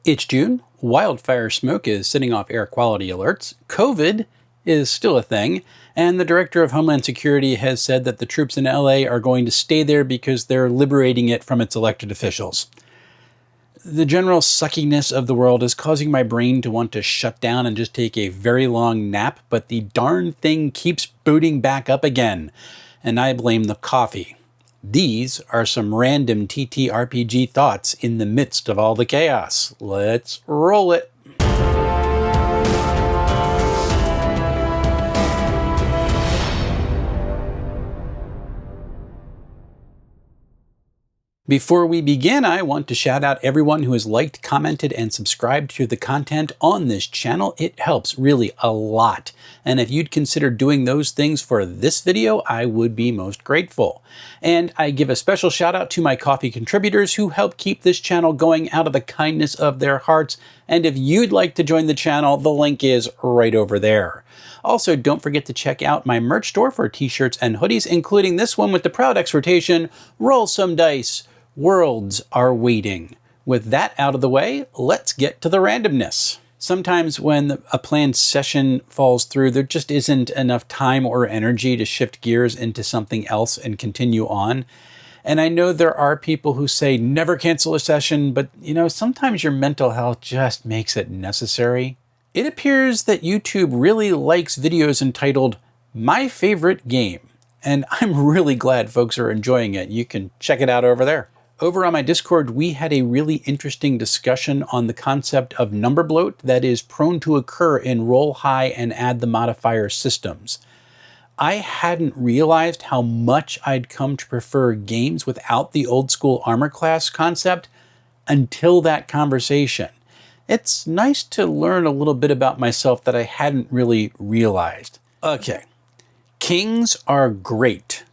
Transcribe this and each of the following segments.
It's June, wildfire smoke is setting off air quality alerts, COVID is still a thing, and the Director of Homeland Security has said that the troops in LA are going to stay there because they're liberating it from its elected officials. The general suckiness of the world is causing my brain to want to shut down and just take a very long nap, but the darn thing keeps booting back up again, and I blame the coffee. These are some random TTRPG thoughts in the midst of all the chaos. Let's roll it. Before we begin, I want to shout out everyone who has liked, commented, and subscribed to the content on this channel. It helps really a lot. And if you'd consider doing those things for this video, I would be most grateful. And I give a special shout out to my coffee contributors who help keep this channel going out of the kindness of their hearts. And if you'd like to join the channel, the link is right over there. Also, don't forget to check out my merch store for t-shirts and hoodies, including this one with the proud exhortation, roll some dice. Worlds are waiting. With that out of the way, let's get to the randomness. Sometimes when a planned session falls through, there just isn't enough time or energy to shift gears into something else and continue on. And I know there are people who say never cancel a session, but sometimes your mental health just makes it necessary. It appears that YouTube really likes videos entitled My Favorite Game, and I'm really glad folks are enjoying it. You can check it out over there. Over on my Discord, we had a really interesting discussion on the concept of number bloat that is prone to occur in roll high and add the modifier systems. I hadn't realized how much I'd come to prefer games without the old school armor class concept until that conversation. It's nice to learn a little bit about myself that I hadn't really realized. Okay, kings are great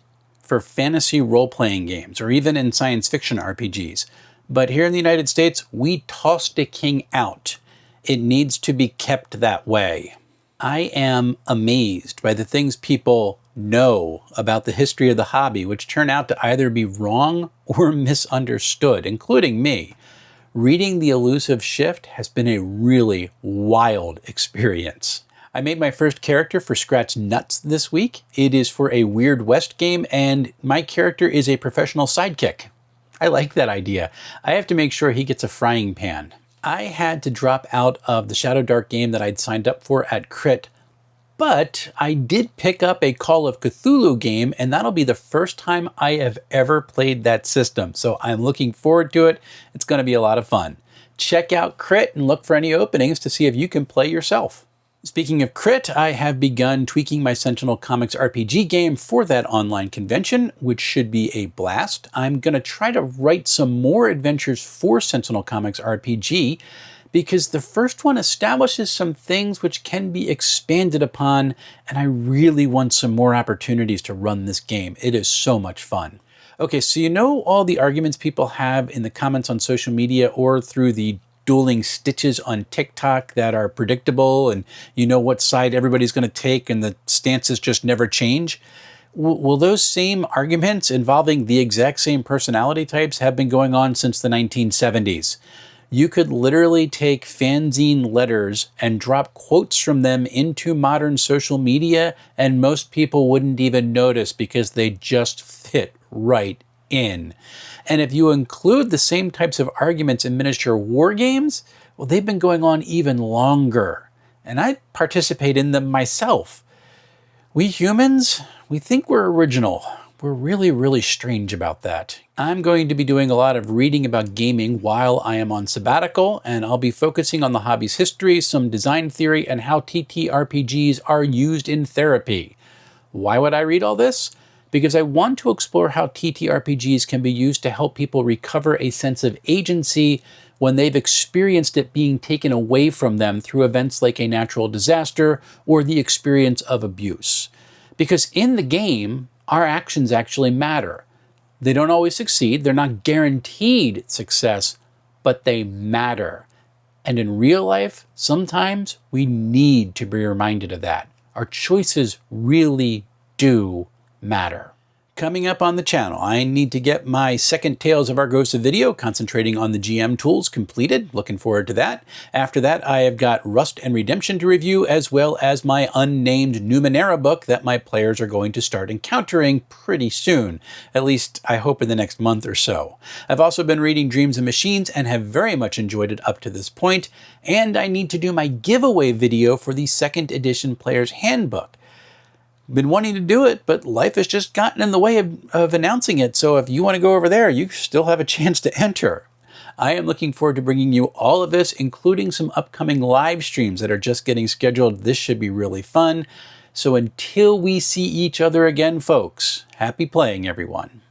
for fantasy role-playing games, or even in science fiction RPGs. But here in the United States, we tossed a king out. It needs to be kept that way. I am amazed by the things people know about the history of the hobby, which turn out to either be wrong or misunderstood, including me. Reading The Elusive Shift has been a really wild experience. I made my first character for Scratch Nuts this week. It is for a Weird West game, and my character is a professional sidekick. I like that idea. I have to make sure he gets a frying pan. I had to drop out of the Shadow Dark game that I'd signed up for at Crit, but I did pick up a Call of Cthulhu game, and that'll be the first time I have ever played that system. So I'm looking forward to it. It's going to be a lot of fun. Check out Crit and look for any openings to see if you can play yourself. Speaking of Crit, I have begun tweaking my Sentinel Comics RPG game for that online convention, which should be a blast. I'm going to try to write some more adventures for Sentinel Comics RPG because the first one establishes some things which can be expanded upon, and I really want some more opportunities to run this game. It is so much fun. Okay, so all the arguments people have in the comments on social media or through the dueling stitches on TikTok that are predictable, and what side everybody's going to take and the stances just never change. Well, those same arguments involving the exact same personality types have been going on since the 1970s. You could literally take fanzine letters and drop quotes from them into modern social media, and most people wouldn't even notice because they just fit right in. And if you include the same types of arguments in miniature war games, well, they've been going on even longer. And I participate in them myself. We humans, we think we're original. We're really, really strange about that. I'm going to be doing a lot of reading about gaming while I am on sabbatical, and I'll be focusing on the hobby's history, some design theory, and how TTRPGs are used in therapy. Why would I read all this? Because I want to explore how TTRPGs can be used to help people recover a sense of agency when they've experienced it being taken away from them through events like a natural disaster or the experience of abuse. Because in the game, our actions actually matter. They don't always succeed, they're not guaranteed success, but they matter. And in real life, sometimes we need to be reminded of that. Our choices really do matter. Coming up on the channel, I need to get my second Tales of Argosa video concentrating on the GM tools completed. Looking forward to that. After that, I have got Rust and Redemption to review, as well as my unnamed Numenera book that my players are going to start encountering pretty soon. At least, I hope in the next month or so. I've also been reading Dreams and Machines and have very much enjoyed it up to this point. And I need to do my giveaway video for the second edition Player's Handbook. Been wanting to do it, but life has just gotten in the way of announcing it. So if you want to go over there, you still have a chance to enter. I am looking forward to bringing you all of this, including some upcoming live streams that are just getting scheduled. This should be really fun. So until we see each other again, folks, happy playing, everyone.